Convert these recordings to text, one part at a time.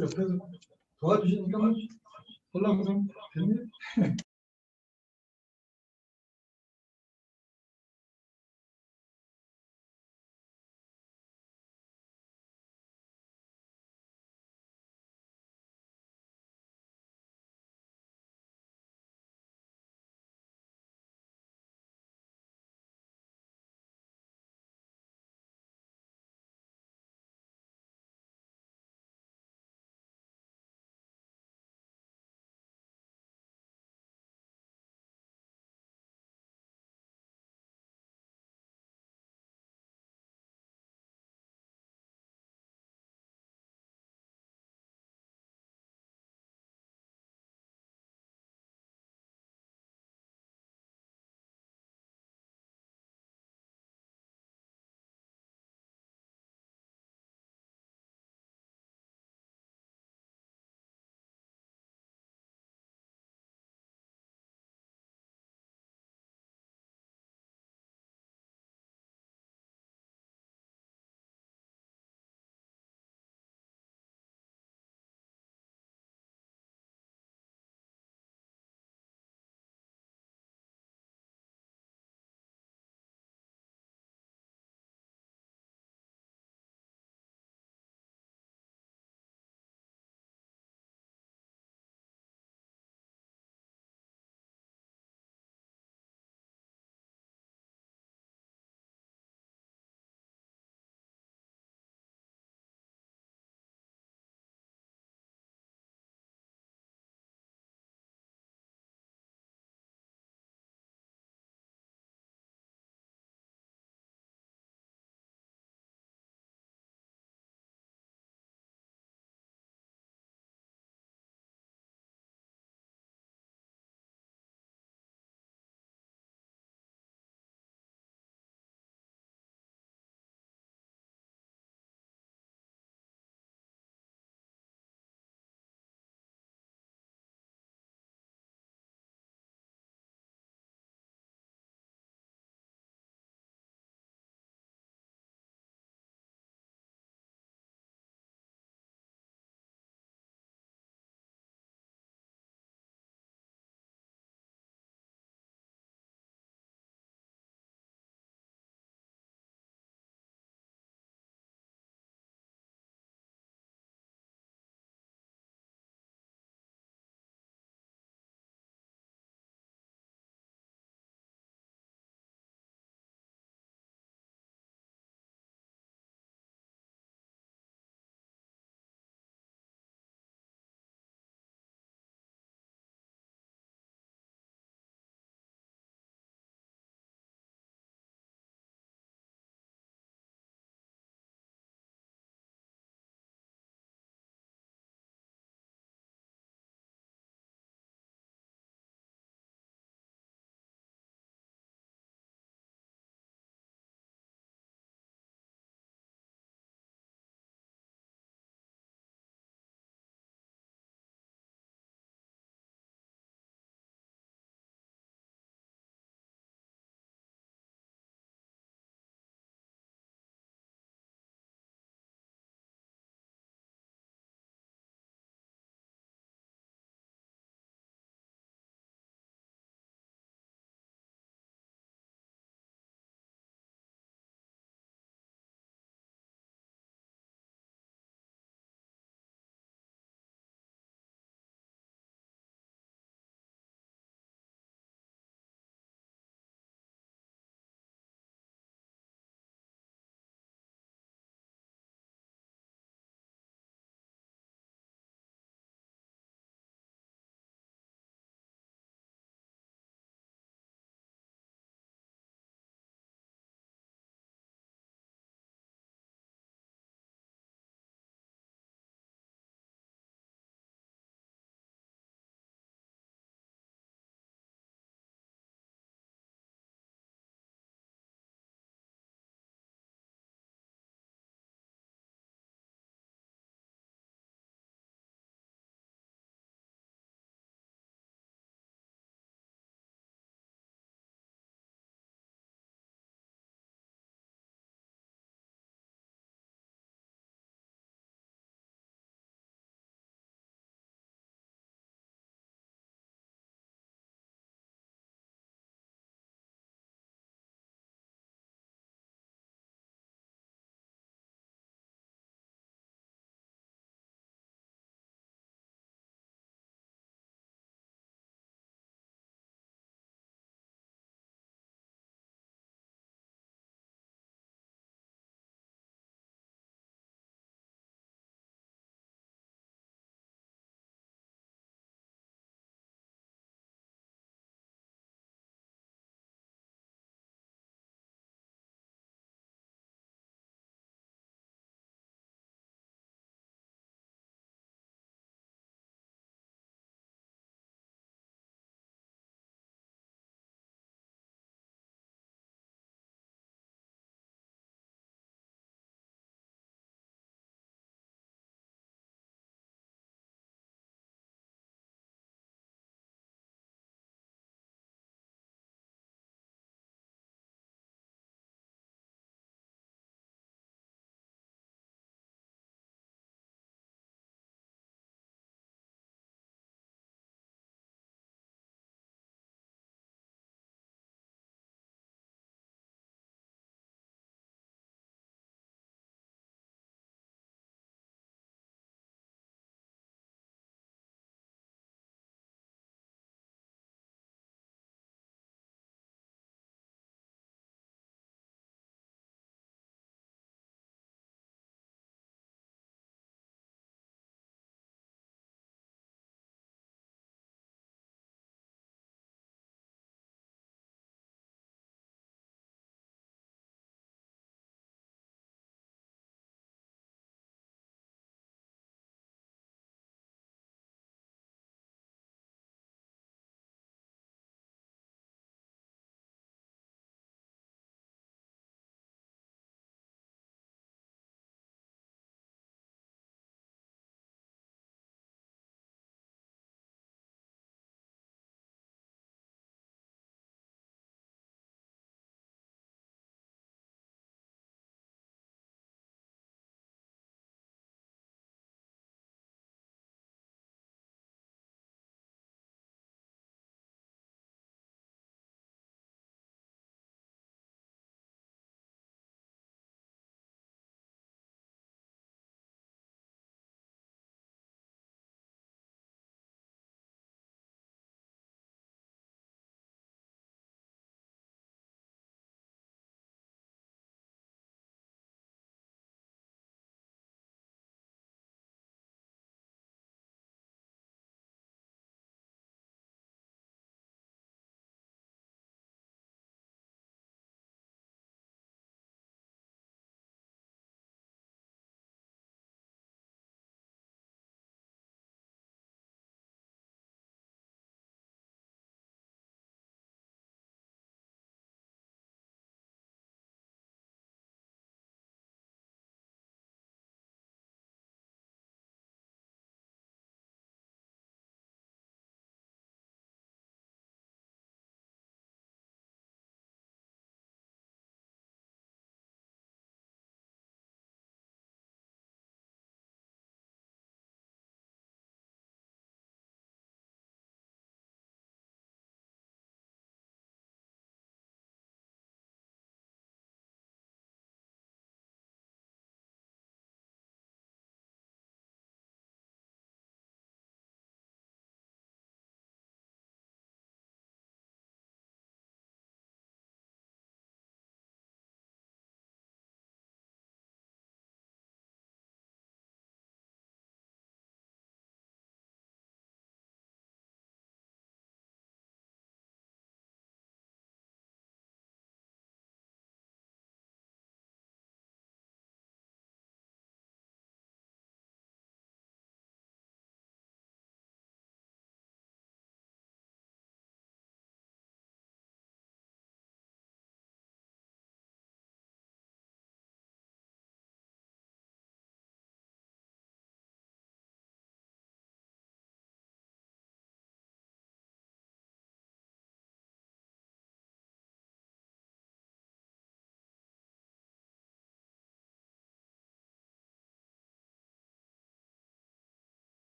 옆에서 도와주시니까 뭐 하려고 좀 됐네.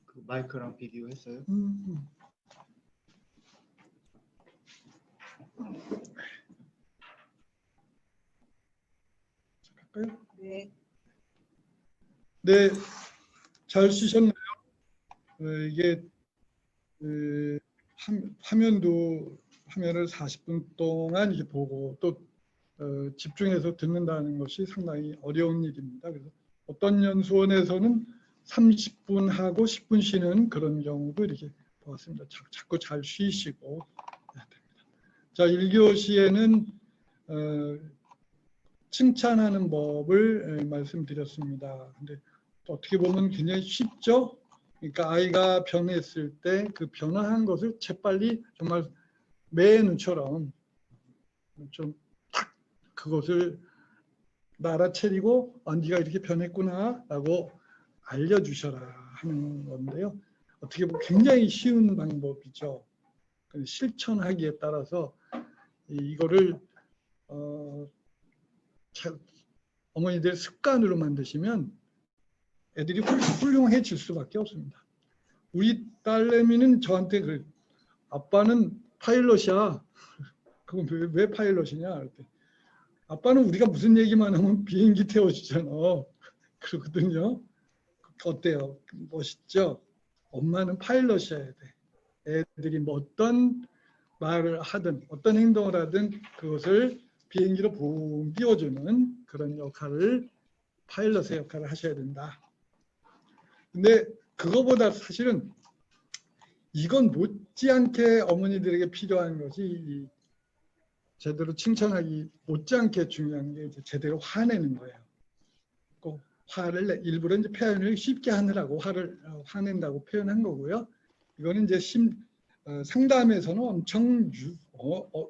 그 마이크랑 비디오 했어요? 갈까요? 네. 네, 잘 쓰셨나요? 이게 화면을 40분 동안 이렇게 보고 또 집중해서 듣는다는 것이 상당히 어려운 일입니다. 그래서 어떤 연수원에서는 30분 하고 10분 쉬는 그런 경우도 이렇게 보았습니다. 자꾸 잘 쉬시고 해야 됩니다. 자, 1교시에는 칭찬하는 법을 말씀드렸습니다. 근데 어떻게 보면 굉장히 쉽죠? 그러니까 아이가 변했을 때 그 변화한 것을 재빨리 정말 매눈처럼 좀 딱 그것을 알아차리고 네가 이렇게 변했구나라고 알려주셔라 하는 건데요. 어떻게 보면 굉장히 쉬운 방법이죠. 실천하기에 따라서 이거를 어머니들 습관으로 만드시면 애들이 훌륭해질 수밖에 없습니다. 우리 딸내미는 저한테 아빠는 파일럿이야. 그건 왜 파일럿이냐? 그랬더니 아빠는 우리가 무슨 얘기만 하면 비행기 태워주잖아. 그러거든요. 어때요? 멋있죠? 엄마는 파일럿이어야 돼. 애들이 뭐 어떤 말을 하든 어떤 행동을 하든 그것을 비행기로 붕 띄워주는 그런 역할을 파일럿의 역할을 하셔야 된다. 근데 그거보다 사실은 이건 못지않게 어머니들에게 필요한 것이 제대로 칭찬하기 못지않게 중요한 게 이제 제대로 화내는 거예요. 꼭 화를 일부러 이제 표현을 쉽게 하느라고 화낸다고 표현한 거고요. 이거는 이제 상담에서는 엄청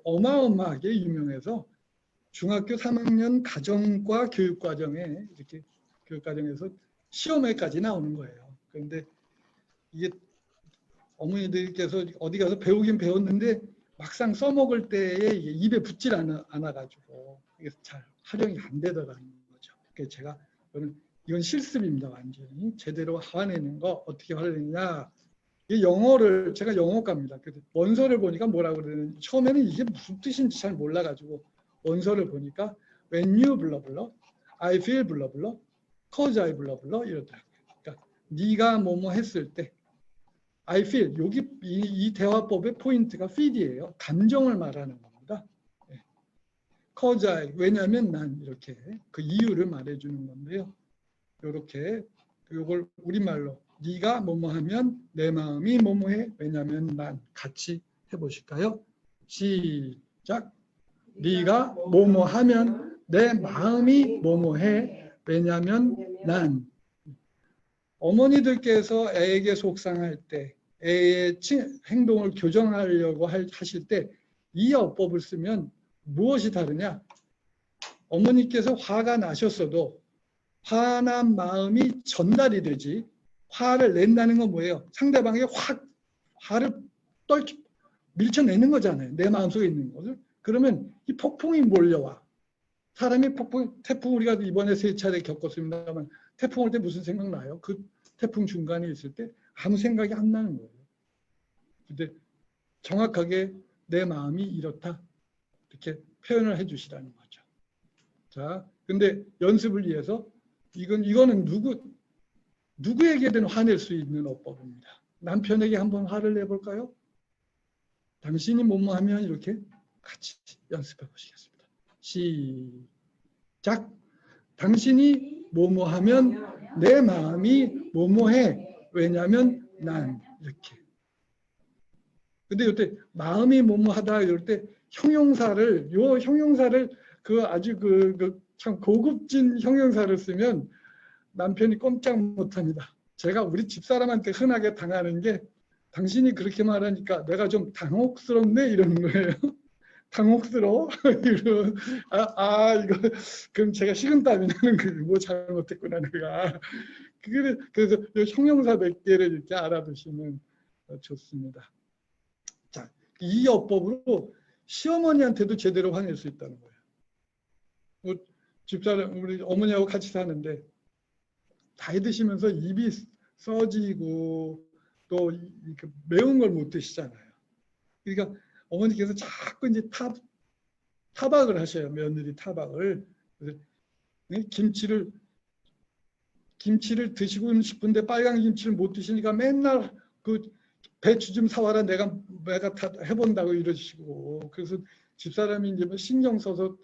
어마어마하게 유명해서 중학교 3학년 가정과 교육과정에 이렇게 교육과정에서 시험에까지 나오는 거예요. 그런데 이게 어머니들께서 어디 가서 배우긴 배웠는데 막상 써먹을 때에 이게 입에 붙질 않아가지고 이게 잘 활용이 안 되더라는 거죠. 그래서 제가 이건 실습입니다. 완전히 제대로 화내는 거 어떻게 화내느냐. 이 영어를 제가 영어과입니다. 그래서 원서를 보니까 뭐라고 그러는지 처음에는 이게 무슨 뜻인지 잘 몰라가지고 원서를 보니까 when you 블러블러, I feel 블러블러, cause I 블러블러 이러더라고요. 그러니까 네가 뭐뭐 했을 때 I feel 여기 이 대화법의 포인트가 feel이에요. 감정을 말하는 겁니다. 네. cause I 왜냐하면 난 이렇게 그 이유를 말해주는 건데요. 이렇게 이걸 우리말로 네가 뭐뭐 하면 내 마음이 뭐뭐해 왜냐하면 난 같이 해보실까요? 시작. 네가 뭐뭐 하면 내 마음이 뭐뭐해 왜냐하면 난. 어머니들께서 애에게 속상할 때 애의 행동을 교정하려고 하실 때 이 어법을 쓰면 무엇이 다르냐? 어머니께서 화가 나셨어도 화난 마음이 전달이 되지 화를 낸다는 건 뭐예요? 상대방이 확 화를 밀쳐내는 거잖아요. 내 마음속에 있는 것을. 그러면 이 폭풍이 몰려와. 사람이 태풍 우리가 이번에 3차례 겪었습니다만 태풍 올 때 무슨 생각 나요? 그 태풍 중간에 있을 때 아무 생각이 안 나는 거예요. 근데 정확하게 내 마음이 이렇다. 이렇게 표현을 해 주시라는 거죠. 자, 근데 연습을 위해서 이거는 누구에게든 화낼 수 있는 어법입니다. 남편에게 한번 화를 내볼까요? 당신이 뭐뭐 하면 이렇게 같이 연습해 보시겠습니다. 시작. 당신이 뭐뭐 하면 내 마음이 뭐뭐해. 왜냐하면 난 이렇게. 근데 이때 마음이 뭐뭐하다 이럴 때 형용사를 아주 참 고급진 형용사를 쓰면 남편이 꼼짝 못합니다. 제가 우리 집사람한테 흔하게 당하는 게 당신이 그렇게 말하니까 내가 좀 당혹스럽네 이러는 거예요. 당혹스러워? 이거 그럼 제가 식은땀이 나는 거예요. 뭐 잘못했구나 내가. 그래서 형용사 몇 개를 이렇게 알아두시면 좋습니다. 자, 이 어법으로 시어머니한테도 제대로 화낼 수 있다는 거예요. 집사람 우리 어머니하고 같이 사는데 나이 드시면서 입이 써지고 또 매운 걸 못 드시잖아요. 그러니까 어머니께서 자꾸 이제 타박을 하셔요. 며느리 타박을. 그래서 김치를 드시고 싶은데 빨간 김치를 못 드시니까 맨날 그 배추 좀 사와라 내가 다 해본다고 이러시고. 그래서 집사람이 이제 뭐 신경 써서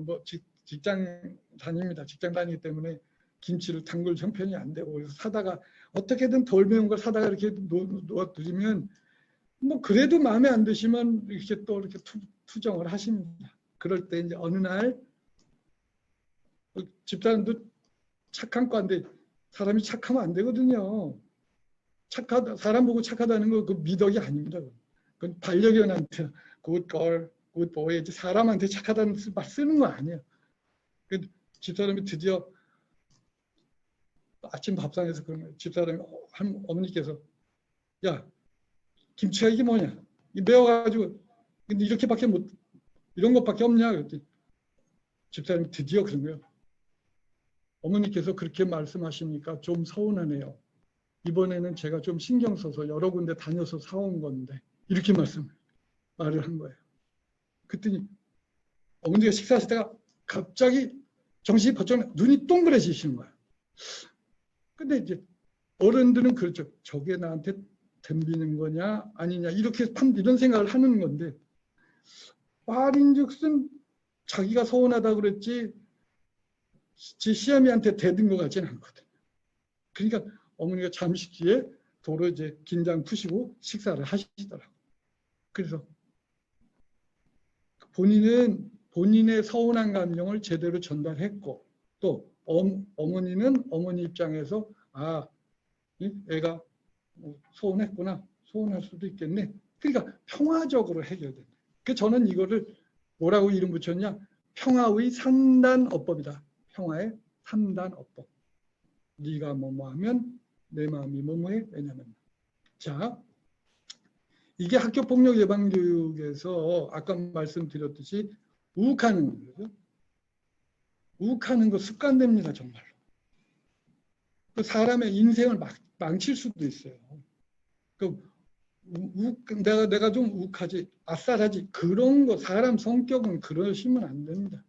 뭐 직장 다닙니다. 직장 다니기 때문에 김치를 담글 형편이 안 되고, 그래서 사다가 어떻게든 덜 매운 걸 사다가 이렇게 놓아 드리면 뭐 그래도 마음에 안 드시면 이렇게 또 이렇게 투정을 하십니다. 그럴 때 이제 어느 날 집사람도 착한 과인데 사람이 착하면 안 되거든요. 사람 보고 착하다는 거 그 미덕이 아닙니다. 그건 반려견한테 굿걸, 굿보이, 사람한테 착하다는 말 쓰는 거 아니에요. 그 집사람이 드디어 아침 밥상에서 그런 집사람이 어머니께서 야 김치가 이게 뭐냐? 매워가지고 근데 이렇게밖에 못 이런 것밖에 없냐? 그랬더니 집사람이 드디어 그런 거예요. 어머니께서 그렇게 말씀하시니까 좀 서운하네요. 이번에는 제가 좀 신경 써서 여러 군데 다녀서 사온 건데 이렇게 말을 한 거예요. 그랬더니 어머니가 식사하시다가 갑자기 정신이 번쩍 눈이 동그래지시는 거예요. 근데 이제 어른들은 그렇죠. 저게 나한테 덤비는 거냐 아니냐 이렇게 이런 생각을 하는 건데 말인즉슨 자기가 서운하다 그랬지 지 시어미한테 대든 것 같지는 않거든요. 그러니까 어머니가 잠시 뒤에 도로 이제 긴장 푸시고 식사를 하시더라고요. 그래서 본인은 본인의 서운한 감정을 제대로 전달했고 또 어머니는 어머니 입장에서 애가 서운했구나. 서운할 수도 있겠네. 그러니까 평화적으로 해결된다. 그래서 저는 이거를 뭐라고 이름 붙였냐? 평화의 3단 어법이다. 평화의 3단 어법. 네가 뭐뭐 하면 내 마음이 뭐뭐해. 왜냐면 자 이게 학교폭력 예방교육에서 아까 말씀드렸듯이 우욱하는 거죠. 우욱하는 거 습관됩니다. 정말로. 그 사람의 인생을 망칠 수도 있어요. 내가 좀 욱하지, 아싸라지 그런 거 사람 성격은 그러시면 안 됩니다.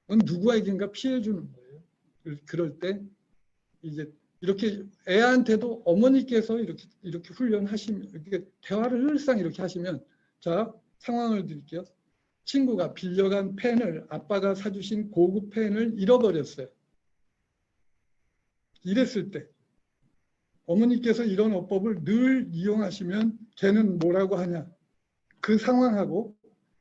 그건 누구에겐가 피해 주는 거예요. 그럴 때 이제 이렇게 애한테도 어머니께서 이렇게 훈련하시면 이렇게 대화를 늘상 이렇게 하시면 자 상황을 드릴게요. 친구가 빌려간 펜을 아빠가 사주신 고급 펜을 잃어버렸어요. 이랬을 때 어머니께서 이런 어법을 늘 이용하시면 걔는 뭐라고 하냐. 그 상황하고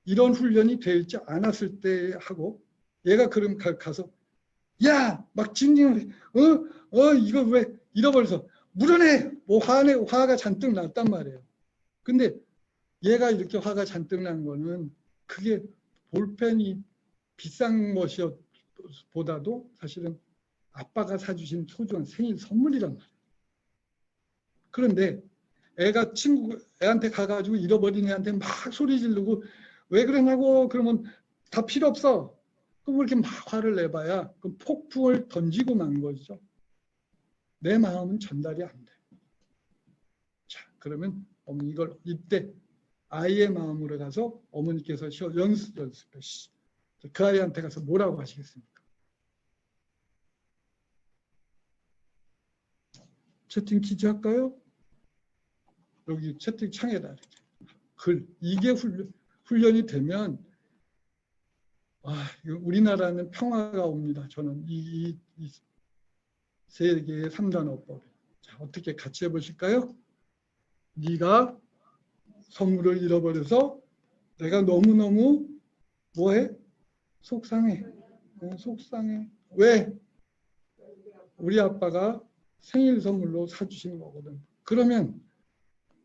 이런 훈련이 되어 있지 않았을 때 하고 얘가 그럼 가서 야! 막 징징 이거 왜 잃어버려서 물어내! 뭐 화가 잔뜩 났단 말이에요. 근데 얘가 이렇게 화가 잔뜩 난 거는 그게 볼펜이 비싼 것보다도 사실은 아빠가 사주신 소중한 생일 선물이란 말이에요. 그런데 애한테 가가지고 잃어버린 애한테 막 소리 지르고 왜 그러냐고 그러면 다 필요 없어. 그럼 이렇게 막 화를 내봐야 그 폭풍을 던지고 만 거죠. 내 마음은 전달이 안 돼. 자, 그러면 어머니 이걸 이때 아이의 마음으로 가서 어머니께서 연습해. 그 아이한테 가서 뭐라고 하시겠습니까? 채팅 기지할까요? 여기 채팅창에다 이렇게 글 이게 훈련이 되면 우리나라는 평화가 옵니다. 저는 이 세계의 3단 어법. 자, 어떻게 같이 해보실까요? 네가 선물을 잃어버려서 내가 너무너무 뭐해? 속상해. 속상해. 왜? 우리 아빠가 생일 선물로 사주신 거거든. 그러면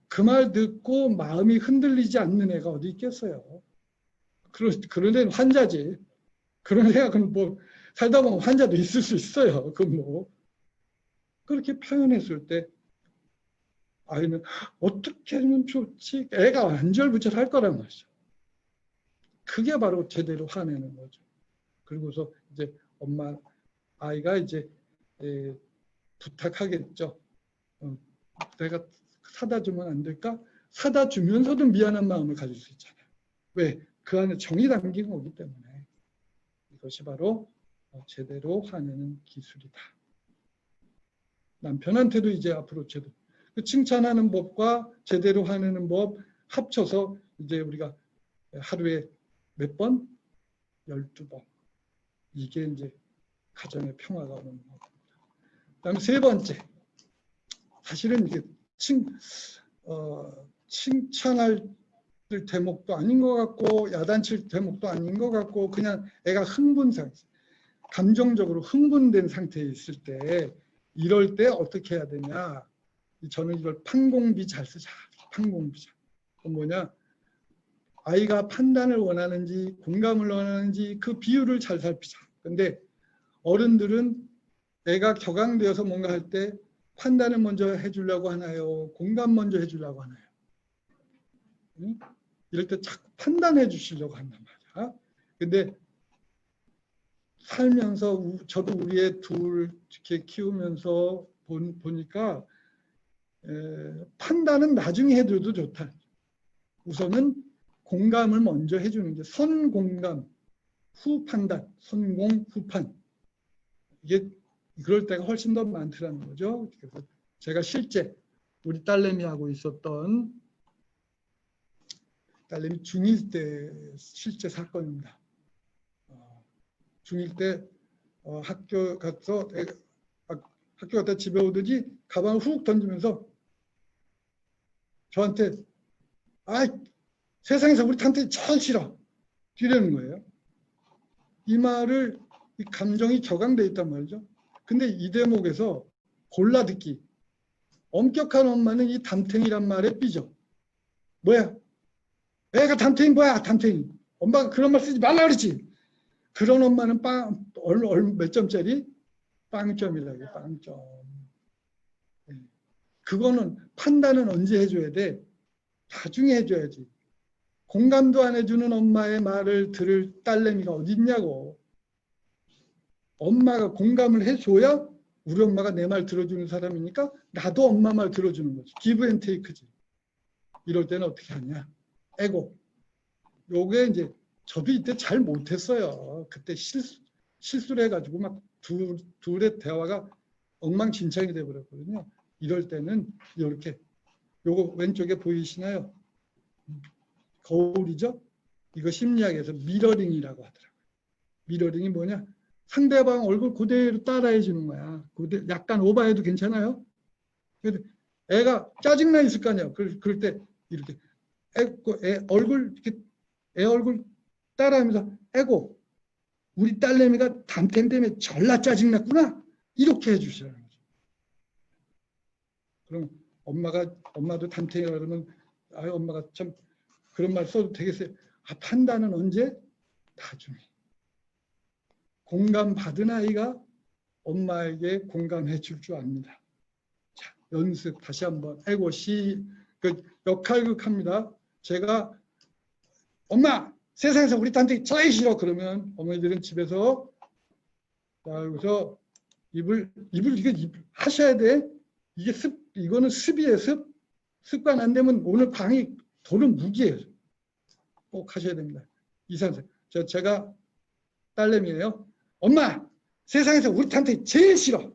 그 말 듣고 마음이 흔들리지 않는 애가 어디 있겠어요. 그런 애는 환자지. 그런 애가 그럼 뭐 살다 보면 환자도 있을 수 있어요. 그렇게 표현했을 때 아이는 어떻게 하면 좋지? 애가 안절부절할 거란 말이죠. 그게 바로 제대로 화내는 거죠. 그리고서 이제 아이가 이제 부탁하겠죠. 내가 사다 주면 안 될까? 사다 주면서도 미안한 마음을 가질 수 있잖아요. 왜? 그 안에 정이 담긴 거기 때문에. 이것이 바로 제대로 화내는 기술이다. 남편한테도 이제 앞으로 제대로 칭찬하는 법과 제대로 화내는 법 합쳐서 이제 우리가 하루에 몇 번? 12번. 이게 이제 가정의 평화가 오는 겁니다. 그다음에 세 번째. 사실은 이게 칭찬할 대목도 아닌 것 같고 야단칠 대목도 아닌 것 같고 그냥 애가 흥분 상태, 감정적으로 흥분된 상태에 있을 때 이럴 때 어떻게 해야 되냐. 저는 이걸 판공비 잘 쓰자. 판공비자. 그건 뭐냐. 아이가 판단을 원하는지 공감을 원하는지 그 비율을 잘 살피자. 근데 어른들은 애가 격앙되어서 뭔가 할 때 판단을 먼저 해주려고 하나요? 공감 먼저 해주려고 하나요? 응? 이럴 때 자꾸 판단해 주시려고 한단 말이야. 근데 살면서 저도 우리 애 둘 이렇게 키우면서 보니까 판단은 나중에 해줘도 좋다. 우선은 공감을 먼저 해주는 게 선공감, 후판단, 선공, 후판. 이게 그럴 때가 훨씬 더 많더라는 거죠. 그래서 제가 실제 우리 딸내미하고 있었던 딸내미 중1 때 실제 사건입니다. 중1 때 학교 갔다 집에 오더니 가방을 훅 던지면서 저한테 세상에서 우리 탐탱이 제일 싫어 이러는 거예요. 이 말을 이 감정이 격앙돼 있단 말이죠. 근데 이 대목에서 골라 듣기. 엄격한 엄마는 이 담탱이란 말에 삐져. 뭐야? 애가 담탱이 뭐야? 담탱이. 엄마가 그런 말 쓰지 말라 그랬지. 그런 엄마는 몇 점짜리? 빵점이라고. 빵점. 그거는 판단은 언제 해줘야 돼? 나중에 해줘야지. 공감도 안 해주는 엄마의 말을 들을 딸내미가 어디 있냐고. 엄마가 공감을 해줘야 우리 엄마가 내 말 들어주는 사람이니까 나도 엄마 말 들어주는 거지. 기브 앤 테이크지. 이럴 때는 어떻게 하냐. 에고. 요게 이제 저도 이때 잘 못했어요. 그때 실수를 해가지고 막 둘의 대화가 엉망진창이 돼버렸거든요. 이럴 때는 이렇게 요거 왼쪽에 보이시나요? 거울이죠? 이거 심리학에서 미러링이라고 하더라고요. 미러링이 뭐냐? 상대방 얼굴 그대로 따라해 주는 거야. 약간 오버해도 괜찮아요? 애가 짜증나 있을 거 아니야. 그럴 때 이렇게 애 얼굴 따라하면서 애고 우리 딸내미가 담탱 때문에 졸라 짜증났구나. 이렇게 해주시라는 거죠. 그럼 엄마도 담탱이라 그러면 엄마가 참 그런 말 써도 되겠어요. 판단은 언제? 나중에. 공감받은 아이가 엄마에게 공감해 줄 줄 압니다. 자, 연습 다시 한번. 애고 역할극합니다. 제가 엄마 세상에서 우리 딸한테 제일 싫어 그러면 어머니들은 집에서 여기서 입을 하셔야 돼. 이거는 습이에요. 습관 안 되면 오늘 방이 도는 무기예요. 꼭 하셔야 됩니다. 이상생. 제가 딸내미예요. 엄마 세상에서 우리 딸한테 제일 싫어.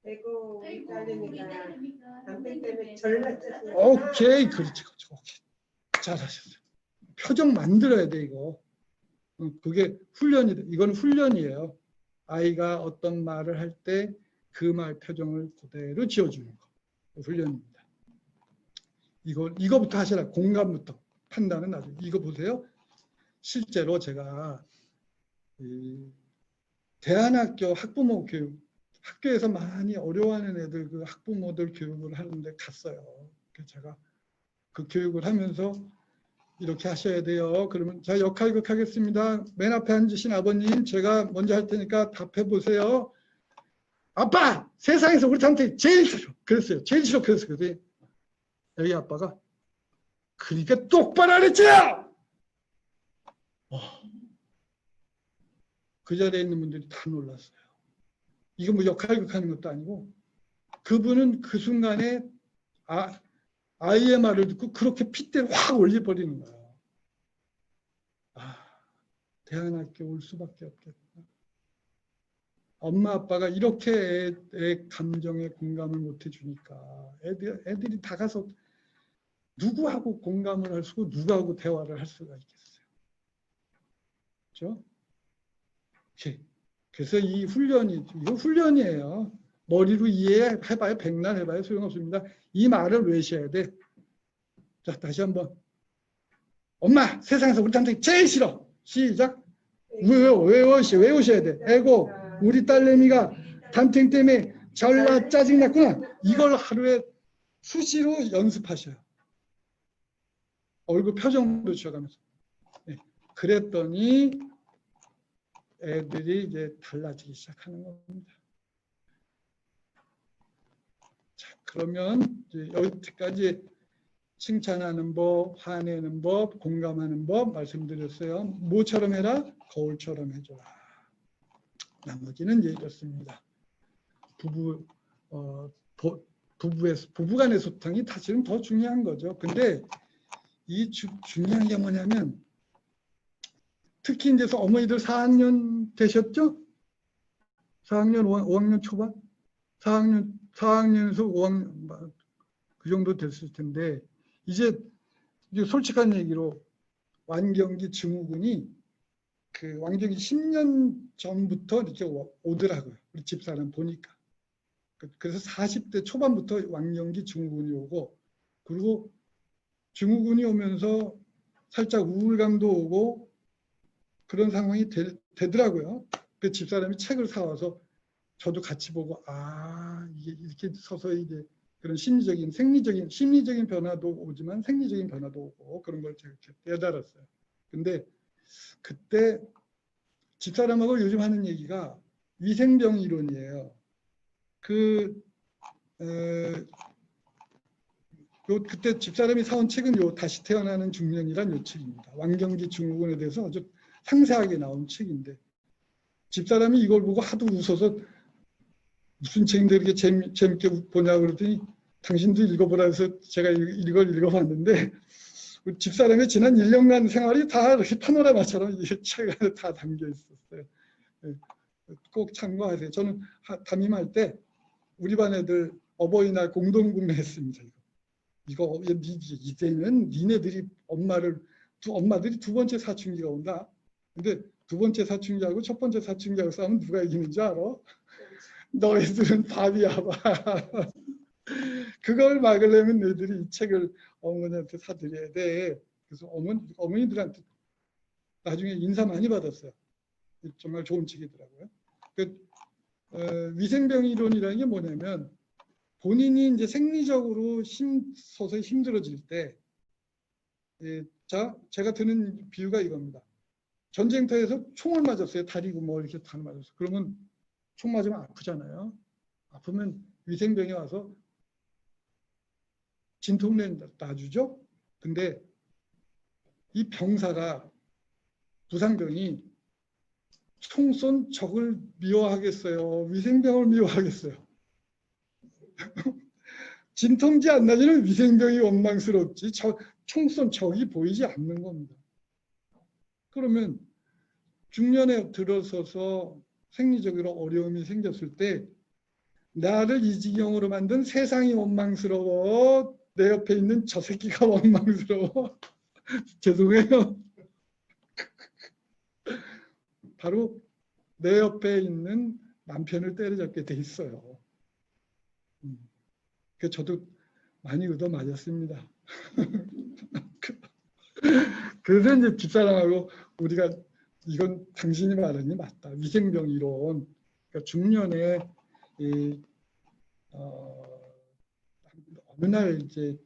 아이고 우리 딸내미가 남편 때문에 졸라 짜증나. 오케이 그렇지. 잘하셨어요. 표정 만들어야 돼 이거. 그게 훈련이다. 이건 훈련이에요. 아이가 어떤 말을 할 때 그 말 표정을 그대로 지어주는 거. 훈련입니다. 이거부터 하시라. 공감부터. 판단은 나중에. 이거 보세요. 실제로 제가 대안학교 학부모 교육, 학교에서 많이 어려워하는 애들 그 학부모들 교육을 하는데 갔어요. 그래서 제가 그 교육을 하면서 이렇게 하셔야 돼요. 그러면 자 역할극 하겠습니다. 맨 앞에 앉으신 아버님 제가 먼저 할 테니까 답해 보세요. 아빠 세상에서 우리 한테 제일 싫어. 그랬어요. 제일 싫어. 그랬어요. 여기 아빠가 그러니까 똑바로 안 했지. 그 자리에 있는 분들이 다 놀랐어요. 이거 뭐 역할극하는 것도 아니고 그분은 그 순간에 아이의 말을 듣고 그렇게 핏대를 확 올려버리는 거예요. 대안학교 올 수밖에 없겠다. 엄마 아빠가 이렇게 애 감정에 공감을 못 해주니까 애들이 다 가서 누구하고 공감을 할 수고 누구하고 대화를 할 수가 있겠어요. 그렇죠? 그래서 이 훈련이 이거 훈련이에요. 머리로 이해해봐야 백날 해봐야 소용없습니다. 이 말을 외우셔야 돼. 자, 다시 한번. 엄마, 세상에서 우리 탐정이 제일 싫어. 시작. 외우셔야 돼. 애고 우리 딸내미가 담탱 때문에 전라 짜증났구나. 이걸 하루에 수시로 연습하셔요. 얼굴 표정도 지어가면서. 네. 그랬더니 애들이 이제 달라지기 시작하는 겁니다. 자, 그러면 이제 여기까지 칭찬하는 법, 화내는 법, 공감하는 법 말씀드렸어요. 뭐처럼 해라? 거울처럼 해줘라. 나머지는 이제 이렇습니다. 부부 간의 소통이 사실은 더 중요한 거죠. 근데 이 중요한 게 뭐냐면 특히 이제 어머니들 4학년 되셨죠? 4학년, 5학년 초반? 4학년에서 5학년 그 정도 됐을 텐데 이제 솔직한 얘기로 완경기 증후군이 그 완경기 10년 전부터 이렇게 오더라고요. 우리 집사람 보니까. 그래서 40대 초반부터 완경기 증후군이 오고 그리고 증후군이 오면서 살짝 우울감도 오고 그런 상황이 되더라고요. 그 집사람이 책을 사와서 저도 같이 보고 이게 이렇게 서서히 이제 그런 심리적인 변화도 오지만 생리적인 변화도 오고 그런 걸 제가 깨달았어요. 근데 그때 집사람하고 요즘 하는 얘기가 위생병 이론이에요. 그때 집사람이 사온 책은 다시 태어나는 중년이란 요 책입니다. 완경기 증후군에 대해서 아주 상세하게 나온 책인데 집사람이 이걸 보고 하도 웃어서 무슨 책인데 이렇게 재밌게 보냐고 그랬더니 당신도 읽어보라 해서 제가 이걸 읽어봤는데 집사람의 지난 1년간 생활이 다 이렇게 파노라마처럼 이 책에 다 담겨 있었어요. 꼭 참고하세요. 저는 담임할 때 우리 반 애들 어버이날 공동 구매했습니다. 이거 이제는 니네들이 엄마들이 두 번째 사춘기가 온다. 근데 두 번째 사춘기하고 첫 번째 사춘기하고 싸우면 누가 이기는지 알아? 너희들은 밥이야 밥. 그걸 막으려면 너희들이 이 책을 어머니한테 사드려야 돼. 그래서 어머니들한테 나중에 인사 많이 받았어요. 정말 좋은 책이더라고요. 위생병 이론이라는 게 뭐냐면 본인이 이제 생리적으로 서서히 힘들어질 때, 제가 드는 비유가 이겁니다. 전쟁터에서 총을 맞았어요. 다리고 뭐 이렇게 다 맞았어요. 그러면 총 맞으면 아프잖아요. 아프면 위생병이 와서 진통제 놔주죠. 근데 이 병사가 부상병이 총 쏜 적을 미워하겠어요? 위생병을 미워하겠어요? 진통제 안 나지는 위생병이 원망스럽지 총 쏜 적이 보이지 않는 겁니다. 그러면 중년에 들어서서 생리적으로 어려움이 생겼을 때 나를 이 지경으로 만든 세상이 원망스러워. 내 옆에 있는 저 새끼가 원망스러워. 죄송해요. 바로 내 옆에 있는 남편을 때려잡게 돼 있어요. 그래서 저도 많이 얻어 맞았습니다. 그래서 이제 집사람하고 우리가 이건 당신이 말하는 게 맞다. 위생병 이론. 그러니까 중년에 어느 날 이제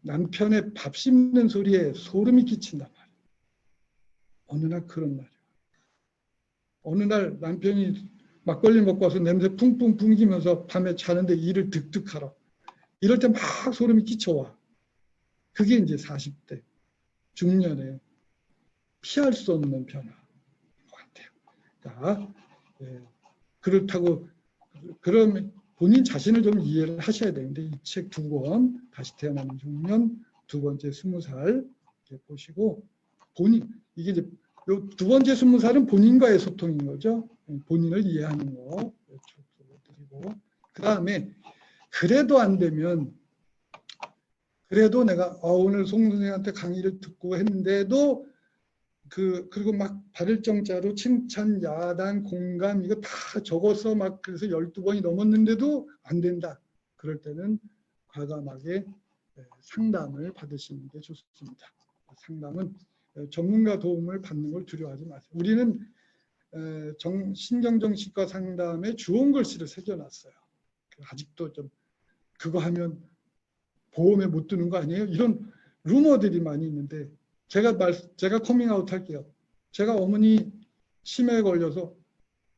남편의 밥 씹는 소리에 소름이 끼친단 말이에요. 어느 날 그런 날이에요. 어느 날 남편이 막걸리 먹고 와서 냄새 풍풍 풍기면서 밤에 자는데 이를 득득하라. 이럴 때 막 소름이 끼쳐와. 그게 이제 40대 중년에 피할 수 없는 변화인 것 같아요. 있다. 예, 그렇다고 그러면 본인 자신을 좀 이해를 하셔야 되는데 이 책 2권 다시 태어나는 중년 두 번째 20살 보시고 본인 이게 이제 요 두 번째 20살은 본인과의 소통인 거죠. 본인을 이해하는 거 드리고 그 다음에 그래도 안 되면 그래도 내가 오늘 송 선생한테 강의를 듣고 했는데도 그리고 막 발을정자로 칭찬, 야단, 공감 이거 다 적어서 막 그래서 12번이 넘었는데도 안 된다. 그럴 때는 과감하게 상담을 받으시는 게 좋습니다. 상담은 전문가 도움을 받는 걸 두려워하지 마세요. 우리는 신경정신과 상담에 주원 글씨를 새겨놨어요. 아직도 좀 그거 하면 보험에 못 드는 거 아니에요? 이런 루머들이 많이 있는데 제가 커밍아웃 할게요. 제가 어머니 치매 걸려서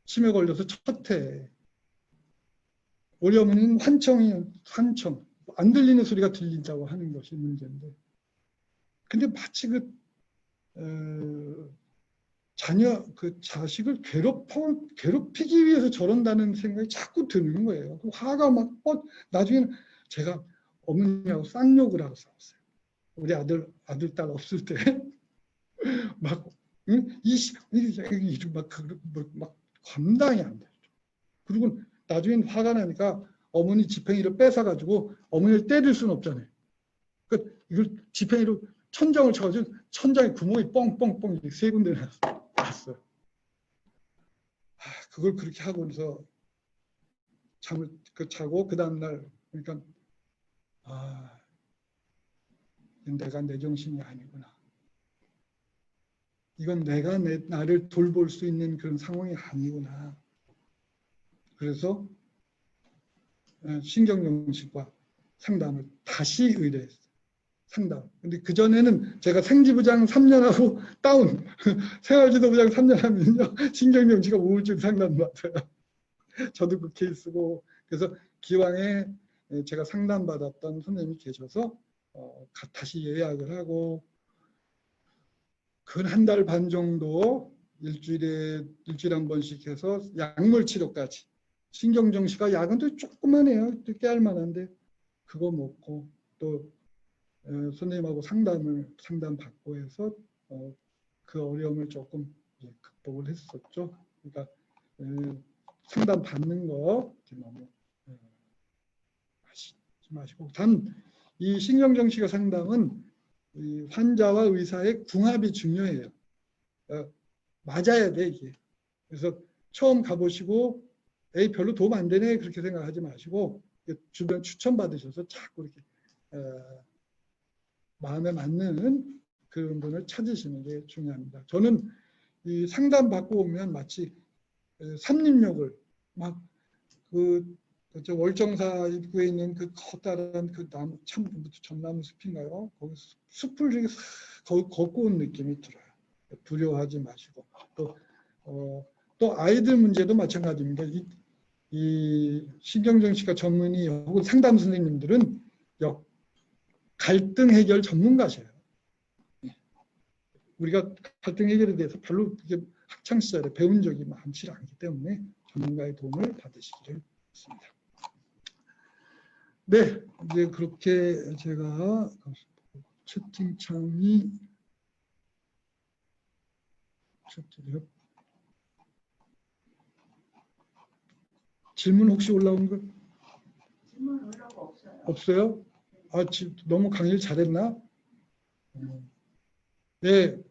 첫 해 우리 어머니는 환청 안 들리는 소리가 들린다고 하는 것이 문제인데 근데 마치 자식을 괴롭히기 위해서 저런다는 생각이 자꾸 드는 거예요. 화가 막 나중에는 제가 어머니하고 쌍욕을 하고 싸웠어요. 우리 아들, 딸 없을 때 막 막 감당이 안 돼요. 그리고 나중엔 화가 나니까 어머니 지팡이를 뺏어가지고 어머니를 때릴 수는 없잖아요. 그러니까 이걸 지팡이로 천장을 쳐가지고 천장에 구멍이 뻥뻥뻥 이렇게 3군데 났어요. 그걸 그렇게 하고 나서 잠을 자고 그 다음날 그러니까 내가 내 정신이 아니구나. 이건 내가 나를 돌볼 수 있는 그런 상황이 아니구나. 그래서 신경정신과 상담을 다시 의뢰했어요. 상담. 근데 그전에는 제가 생지부장 3년하고 다운, 생활지도부장 3년 하면요. 신경정신과 우울증 상담 받아요. 저도 그 케이스고. 그래서 기왕에 제가 상담받았던 선생님이 계셔서 다시 예약을 하고 근 1달 반 정도 일주일에 한 번씩 해서 약물 치료까지. 신경정신과 약은 또 조그만해요. 깨알 만한데 그거 먹고 또 선생님하고 상담 받고 해서 그 어려움을 조금 극복을 했었죠. 그러니까 상담 받는 거 너무 하시지 마시고 단 이 신경정신과 상담은 이 환자와 의사의 궁합이 중요해요. 맞아야 돼 이게. 그래서 처음 가보시고 에이 별로 도움 안 되네 그렇게 생각하지 마시고 주변 추천 받으셔서 자꾸 이렇게 마음에 맞는 그런 분을 찾으시는 게 중요합니다. 저는 이 상담 받고 오면 마치 삼림역을 막 저 월정사 입구에 있는 그 커다란 그 나무 전나무 숲인가요? 거기 숲을 이렇게 걷고 온 느낌이 들어요. 두려워하지 마시고 또 아이들 문제도 마찬가지입니다. 이 신경정신과 전문의 혹은 상담 선생님들은 갈등 해결 전문가셔요. 우리가 갈등 해결에 대해서 별로 학창 시절에 배운 적이 많지 않기 때문에 전문가의 도움을 받으시기를 바랍니다. 네, 이제 그렇게 제가 채팅창이 질문 혹시 올라온 거? 질문 올라온 거 없어요. 없어요? 너무 강의를 잘했나? 네.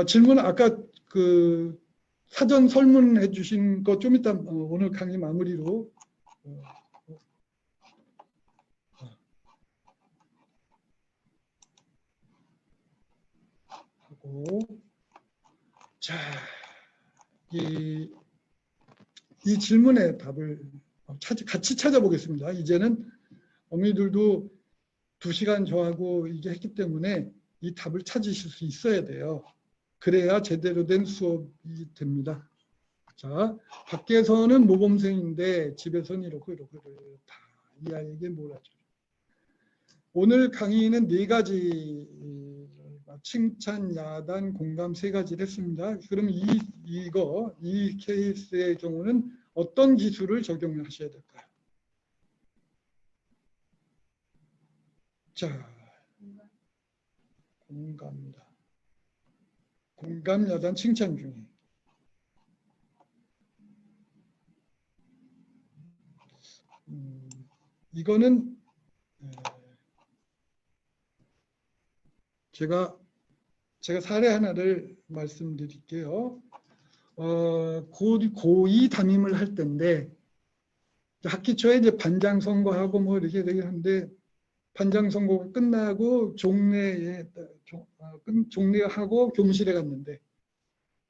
질문 아까 그 사전 설문해 주신 거 좀 이따 오늘 강의 마무리로 하고 자, 이 질문의 답을 같이 찾아보겠습니다. 이제는 어머니들도 2시간 저하고 이게 했기 때문에 이 답을 찾으실 수 있어야 돼요. 그래야 제대로 된 수업이 됩니다. 자, 밖에서는 모범생인데 집에서는 이렇고 다 이 아이에게 몰아줘요. 오늘 강의는 4가지 칭찬, 야단, 공감 세 가지를 했습니다. 그럼 이 케이스의 경우는 어떤 기술을 적용하셔야 될까요? 자, 공감입니다. 공감, 야단, 칭찬 중에 이거는 제가 사례 하나를 말씀드릴게요. 고2 담임을 할 때인데 학기 초에 이제 반장 선거하고 뭐 이렇게 되긴 한데 반장 선거가 끝나고 종례하고 교무실에 갔는데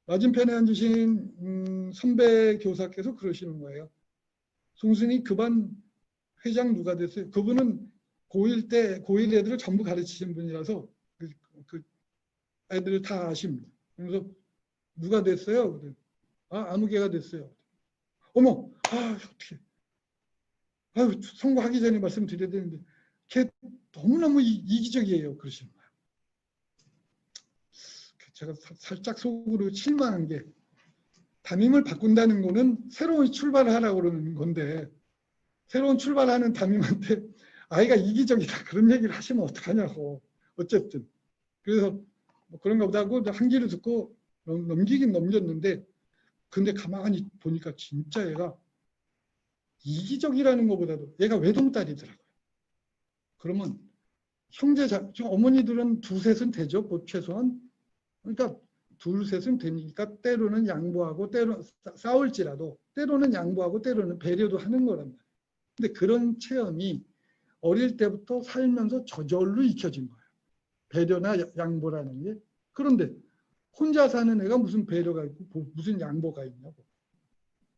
맞은편에 앉으신 선배 교사께서 그러시는 거예요. 송순이 그 반 회장 누가 됐어요? 그분은 고1 애들을 전부 가르치신 분이라서 그 애들을 다 아십니다. 그래서 누가 됐어요? 아무 개가 됐어요. 어머, 어떻게? 선거하기 전에 말씀드려야 되는데 걔 너무너무 이기적이에요. 그러시는 거예요. 제가 살짝 속으로 실망한 게 담임을 바꾼다는 거는 새로운 출발을 하라고 그러는 건데 새로운 출발하는 담임한테 아이가 이기적이다 그런 얘기를 하시면 어떡하냐고. 어쨌든 그래서 뭐 그런가 보다 하고 한 귀를 듣고 넘기긴 넘겼는데 근데 가만히 보니까 진짜 얘가 이기적이라는 것보다도 얘가 외동딸이더라고요. 그러면 어머니들은 두셋은 되죠. 곧 최소한. 그러니까 둘셋은 되니까 때로는 양보하고 때로 싸울지라도 때로는 양보하고 때로는 배려도 하는 거란 말이에요. 근데 그런 체험이 어릴 때부터 살면서 저절로 익혀진 거예요. 배려나 양보라는 게. 그런데 혼자 사는 애가 무슨 배려가 있고 무슨 양보가 있냐고.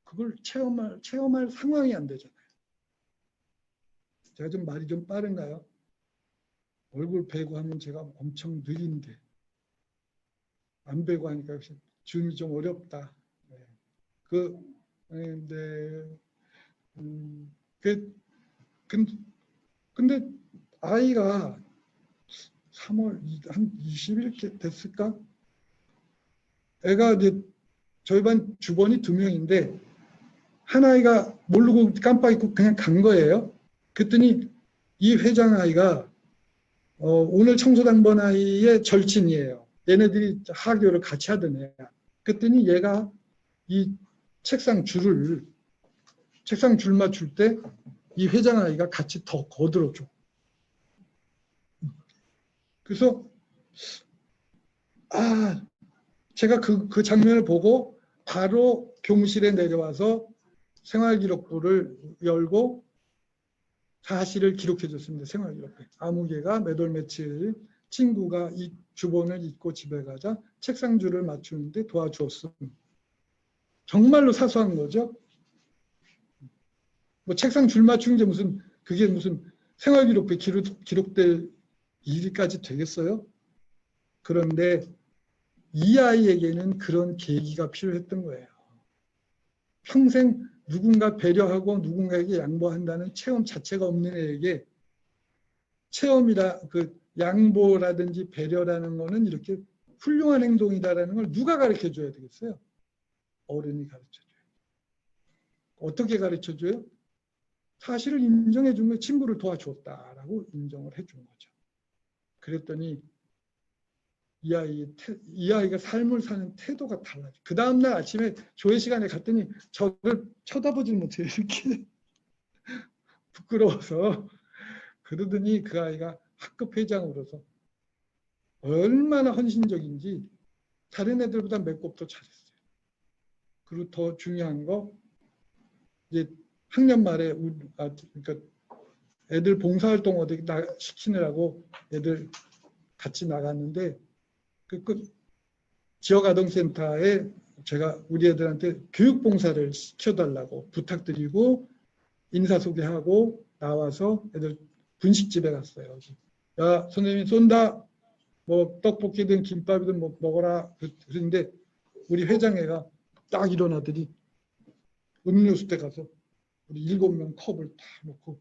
그걸 체험할 상황이 안 되잖아요. 제가 좀 말이 좀 빠른가요? 얼굴 베고 하면 제가 엄청 느린데 안 베고 하니까 줌이 좀 어렵다. 근데 아이가 3월 한 20일 됐을까? 애가 이제 저희 반 주번이 2명인데 한 아이가 모르고 깜빡 잊고 그냥 간 거예요. 그랬더니 이 회장 아이가 오늘 청소당번 아이의 절친이에요. 얘네들이 하교를 같이 하던 애야. 그랬더니 얘가 이 책상 줄 맞출 때 이 회장 아이가 같이 더 거들어줘. 그래서 제가 그 장면을 보고 바로 교무실에 내려와서 생활기록부를 열고 사실을 기록해 줬습니다. 생활기록부에. 아무개가 몇 월 며칠 친구가 이 주번을 잊고 집에 가자 책상줄을 맞추는데 도와주었음. 정말로 사소한 거죠. 뭐 책상 줄 맞추는 게 그게 무슨 생활기록부에 기록될 일까지 되겠어요? 그런데 이 아이에게는 그런 계기가 필요했던 거예요. 평생 누군가 배려하고 누군가에게 양보한다는 체험 자체가 없는 애에게 체험이라 양보라든지 배려라는 거는 이렇게 훌륭한 행동이다라는 걸 누가 가르쳐 줘야 되겠어요? 어른이 가르쳐 줘요. 어떻게 가르쳐 줘요? 사실을 인정해 준 거예요. 친구를 도와줬다라고 인정을 해 준 거죠. 그랬더니 이 아이가 삶을 사는 태도가 달라져. 그 다음날 아침에 조회 시간에 갔더니 저를 쳐다보질 못해요. 이렇게 부끄러워서. 그러더니 그 아이가 학급 회장으로서 얼마나 헌신적인지 다른 애들보다 몇 곱도 잘했어요. 그리고 더 중요한 거 이제 학년 말에 그러니까 애들 봉사활동 어디 시키느라고 애들 같이 나갔는데 그 지역아동센터에 제가 우리 애들한테 교육봉사를 시켜달라고 부탁드리고 인사소개하고 나와서 애들 분식집에 갔어요. 야, 선생님이 쏜다. 뭐 떡볶이든 김밥이든 뭐 먹어라. 그런데 우리 회장애가 딱 일어나더니 음료수대 가서 우리 7명 컵을 다 놓고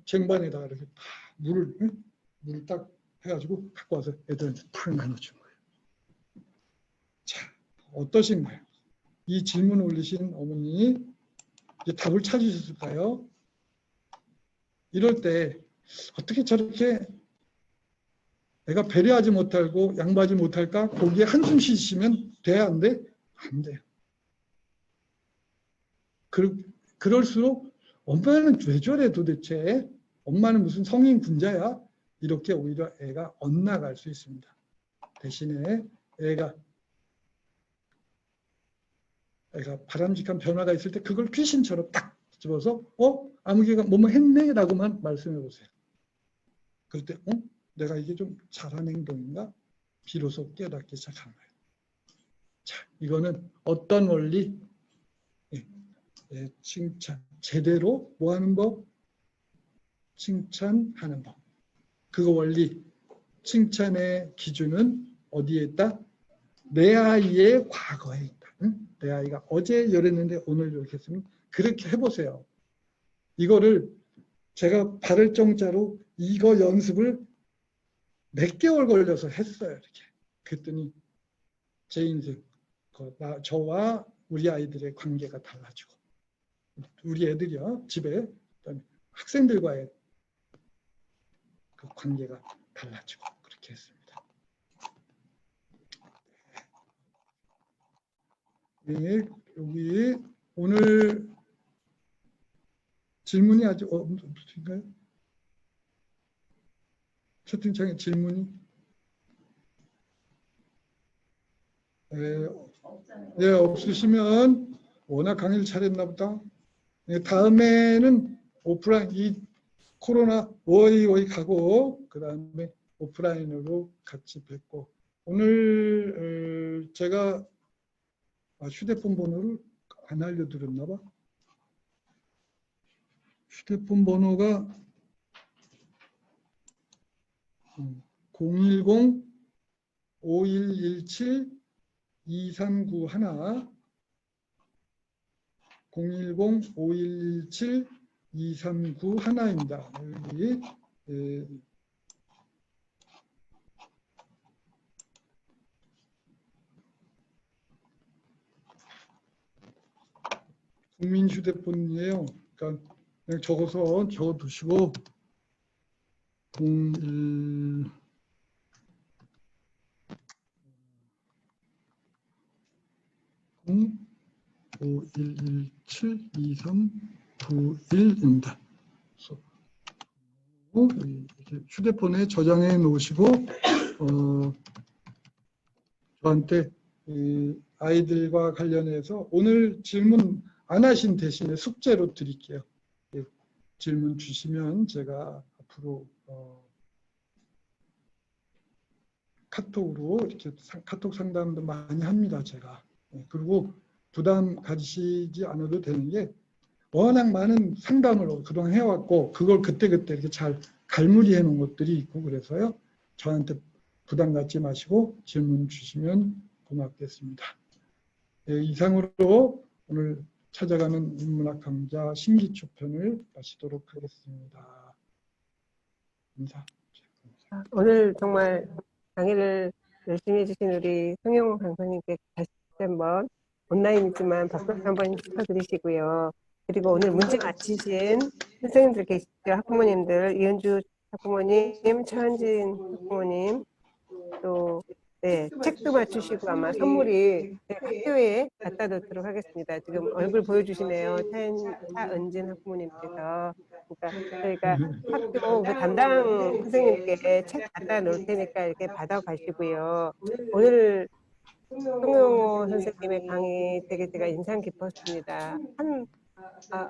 쟁반에다가 이렇게 다 물을 딱 해가지고 갖고 와서 애들한테 탁 나눠준 거예요. 자, 어떠신가요? 이 질문 올리신 어머니 이제 답을 찾으셨을까요? 이럴 때 어떻게 저렇게 내가 배려하지 못하고 양보하지 못할까? 거기에 한숨 쉬시면 돼야 안 돼? 안 돼요. 그럴수록 엄마는 왜 저래 도대체? 엄마는 무슨 성인 군자야? 이렇게 오히려 애가 엇나갈 수 있습니다. 대신에 애가 바람직한 변화가 있을 때 그걸 귀신처럼 딱 집어서 아무개가 뭐뭐 했네? 라고만 말씀해 보세요. 그럴 때 내가 이게 좀 잘한 행동인가? 비로소 깨닫기 시작하는 거예요. 자, 이거는 어떤 원리? 칭찬. 제대로 뭐 하는 법? 칭찬하는 법. 그 원리. 칭찬의 기준은 어디에 있다? 내 아이의 과거에 있다. 응? 내 아이가 어제 이랬는데 오늘 이렇게 했으면 그렇게 해보세요. 이거를 제가 바를 정자로 이거 연습을 몇 개월 걸려서 했어요. 이렇게. 그랬더니 제 인생, 저와 우리 아이들의 관계가 달라지고 우리 애들이요. 집에 학생들과의 그 관계가 달라지고 그렇게 했습니다. 네, 여기 오늘 질문이 아직 없으신가요? 채팅창에 질문이? 네, 없으시면 워낙 강의를 잘했나 보다. 네, 다음에는 오프라인, 이 코로나 워이 가고 그 다음에 오프라인으로 같이 뵙고 오늘 제가 휴대폰 번호를 안 알려드렸나 봐. 휴대폰 번호가 010-5117-2391 010-5117-2391입니다. 여기 국민 휴대폰이에요. 그러니까 그냥 적어두시고 5117-2391입니다. 휴대폰에 저장해 놓으시고 저한테 아이들과 관련해서 오늘 질문 안 하신 대신에 숙제로 드릴게요. 질문 주시면 제가 앞으로 카톡으로 이렇게 카톡 상담도 많이 합니다. 제가. 그리고 부담 가지시지 않아도 되는 게 워낙 많은 상담을 그동안 해왔고 그걸 그때그때 이렇게 잘 갈무리해 놓은 것들이 있고 그래서요. 저한테 부담 갖지 마시고 질문 주시면 고맙겠습니다. 이상으로 오늘 찾아가는 인문학 강좌 신기초 편을 마치도록 하겠습니다. 감사. 오늘 정말 강의를 열심히 해주신 우리 송영호 강사님께 다시 한번 온라인이지만 박수 한번 쳐드리시고요. 그리고 오늘 문제 맞히신 선생님들 계시죠? 학부모님들, 이은주 학부모님, 차은진 학부모님, 또 네, 책도 맞추시고 아마 선물이 학교에 갖다 놓도록 하겠습니다. 지금 얼굴 보여주시네요. 차은진 학부모님께서. 그러니까 저희가 학교 그 담당 선생님께 책 갖다 놓을 테니까 이렇게 받아가시고요. 오늘 송영호 선생님의 강의 되게 제가 인상 깊었습니다.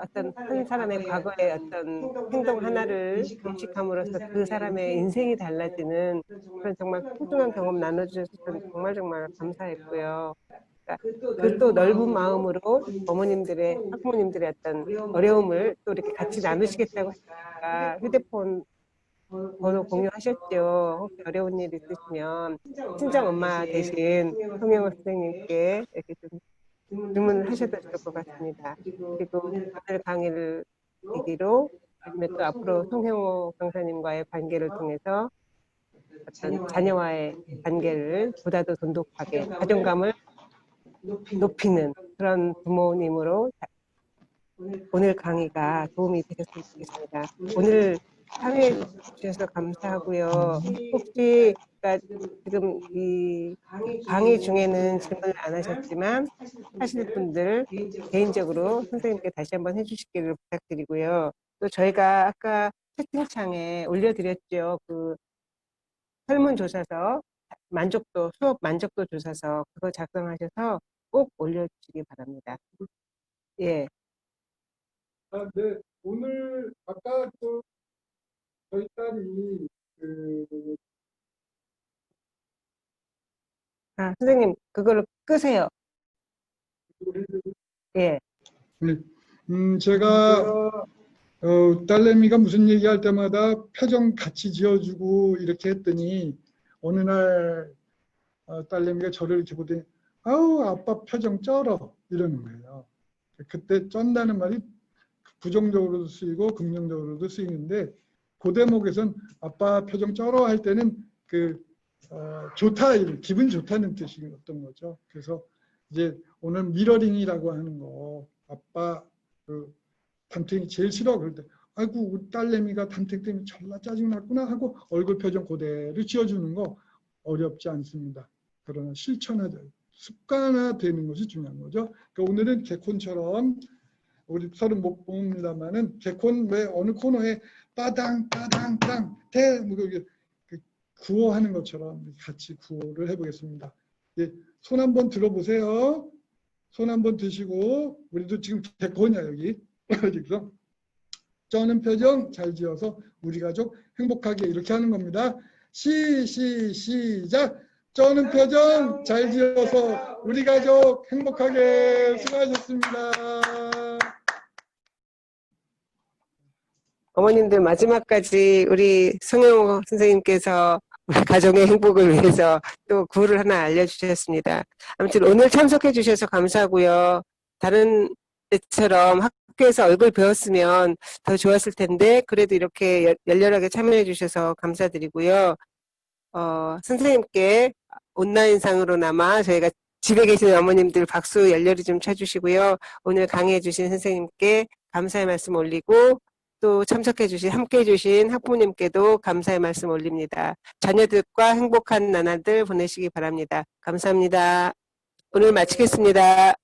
어떤 한 사람의 과거의 어떤 행동 하나를 의식함으로써 그 사람의 인생이 달라지는 그런 정말 소중한 경험 나눠주셔서 저는 정말 감사했고요. 그러니까 그 또 넓은 마음으로 어머님들의 학부모님들의 어떤 어려움을 또 이렇게 같이 나누시겠다고 하니까 휴대폰 번호 공유하셨죠. 혹시 어려운 일 있으시면 친정 엄마 대신 송영호 선생님께 이렇게 좀 질문을 하셔도 좋을 것 같습니다. 그리고 오늘 강의를 계기로 또 앞으로 송영호 강사님과의 관계를 통해서 어떤 자녀와의 관계를 보다 더 돈독하게 자존감을 높이는 그런 부모님으로 오늘 강의가 도움이 되셨으면 좋겠습니다. 오늘 참여해 주셔서 감사하고요. 혹시 지금 이 강의 중에는 질문을 안 하셨지만 하실 분들 개인적으로 선생님께 다시 한번 해주시기를 부탁드리고요. 또 저희가 아까 채팅창에 올려드렸죠. 그 설문조사서 수업 만족도 조사서 그거 작성하셔서 꼭 올려주시기 바랍니다. 예. 네. 오늘 아까 저희 딸이 선생님 그거를 끄세요. 예. 제가 딸내미가 무슨 얘기할 때마다 표정 같이 지어주고 이렇게 했더니 어느 날 딸내미가 저를 이렇게 보더니 아우 아빠 표정 쩔어 이러는 거예요. 그때 쩐다는 말이 부정적으로도 쓰이고 긍정적으로도 쓰이는데 그 대목에선 아빠 표정 쩔어 할 때는 좋다, 기분 좋다는 뜻이었던 거죠. 그래서 이제 오늘 미러링이라고 하는 거 아빠 담탱이 제일 싫어 그럴 때 아이고 우리 딸내미가 담탱이 때문에 졸라 짜증났구나 하고 얼굴 표정 그대로 지어주는 거 어렵지 않습니다. 그러나 실천하자 습관화되는 것이 중요한 거죠. 그러니까 오늘은 개콘처럼 우리 서로 못 봅니다만은 개콘 왜 어느 코너에 따당 따당 땅 대 구호하는 것처럼 같이 구호를 해보겠습니다. 예, 손 한번 들어보세요. 손 한번 드시고 우리도 지금 개콘이야 여기. 그래서 쩌는 표정 잘 지어서 우리 가족 행복하게 이렇게 하는 겁니다. 시작. 쩌는 표정 잘 지어서 우리 가족 행복하게. 수고하셨습니다. 어머님들 마지막까지 우리 성영호 선생님께서 우리 가정의 행복을 위해서 또 구호를 하나 알려주셨습니다. 아무튼 오늘 참석해 주셔서 감사하고요. 다른 때처럼 학교에서 얼굴 배웠으면 더 좋았을 텐데 그래도 이렇게 열렬하게 참여해 주셔서 감사드리고요. 선생님께 온라인상으로나마 저희가 집에 계시는 어머님들 박수 열렬히 좀 쳐주시고요. 오늘 강의해 주신 선생님께 감사의 말씀 올리고 또 참석해 주신 함께해 주신 학부모님께도 감사의 말씀 올립니다. 자녀들과 행복한 나날들 보내시기 바랍니다. 감사합니다. 오늘 마치겠습니다.